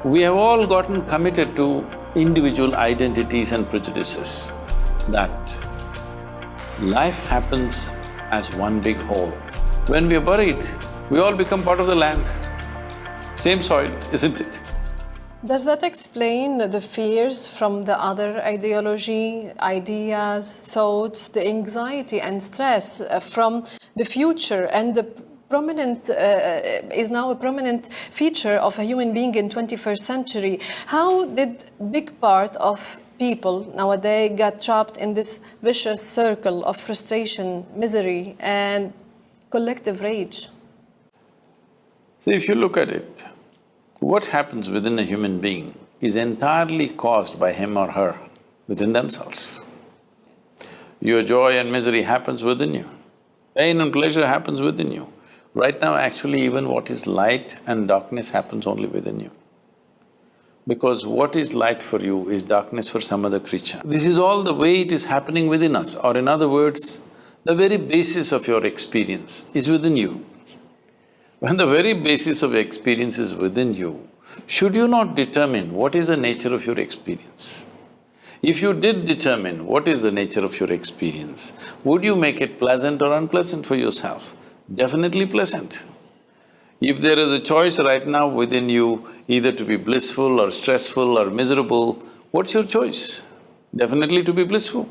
We have all gotten committed to individual identities and prejudices, that life happens as one big whole. When we are buried, we all become part of the land. Same soil, isn't it? Does that explain the fears from the other ideology, ideas, thoughts, the anxiety and stress from the future and the prominent, is now a prominent feature of a human being in 21st century? How did big part of people nowadays get trapped in this vicious circle of frustration, misery and collective rage? So if you look at it, what happens within a human being is entirely caused by him or her within themselves. Your joy and misery happens within you. Pain and pleasure happens within you. Right now, actually, even what is light and darkness happens only within you. Because what is light for you is darkness for some other creature. This is all the way it is happening within us, or in other words, the very basis of your experience is within you. When the very basis of experience is within you, should you not determine what is the nature of your experience? If you did determine what is the nature of your experience, would you make it pleasant or unpleasant for yourself? Definitely pleasant. If there is a choice right now within you, either to be blissful or stressful or miserable, what's your choice? Definitely to be blissful.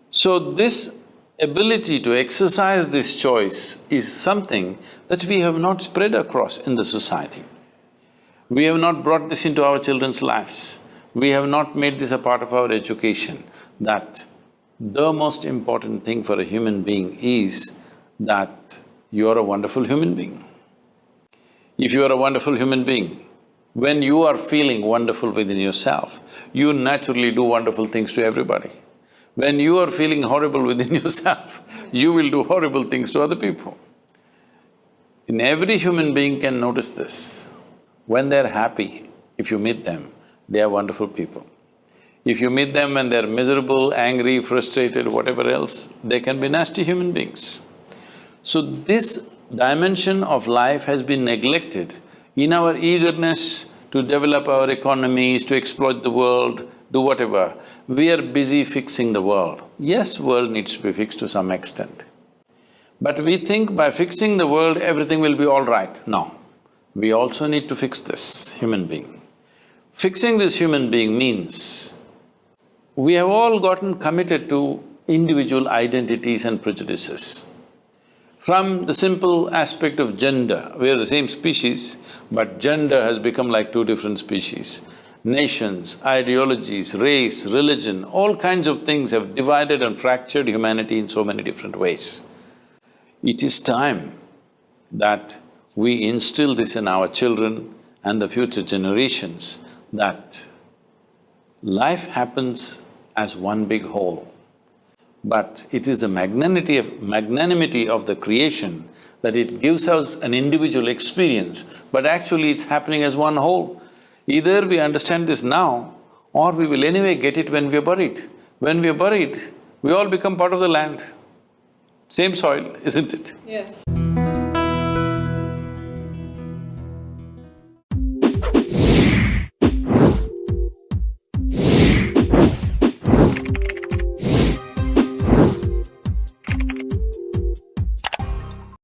So this ability to exercise this choice is something that we have not spread across in the society. We have not brought this into our children's lives. We have not made this a part of our education, that the most important thing for a human being is that you are a wonderful human being. If you are a wonderful human being, when you are feeling wonderful within yourself, you naturally do wonderful things to everybody. When you are feeling horrible within yourself, you will do horrible things to other people. And every human being can notice this. When they're happy, if you meet them, they are wonderful people. If you meet them when they're miserable, angry, frustrated, whatever else, they can be nasty human beings. So this dimension of life has been neglected in our eagerness to develop our economies, to exploit the world, do whatever. We are busy fixing the world. Yes, world needs to be fixed to some extent. But we think by fixing the world, everything will be all right. No, we also need to fix this human being. Fixing this human being means we have all gotten committed to individual identities and prejudices. From the simple aspect of gender, we are the same species, but gender has become like two different species. Nations, ideologies, race, religion, all kinds of things have divided and fractured humanity in so many different ways. It is time that we instill this in our children and the future generations, that life happens as one big whole. But it is the magnanimity of the creation that it gives us an individual experience, but actually it's happening as one whole. Either we understand this now, or we will anyway get it when we are buried. When we are buried, we all become part of the land. Same soil, isn't it? Yes.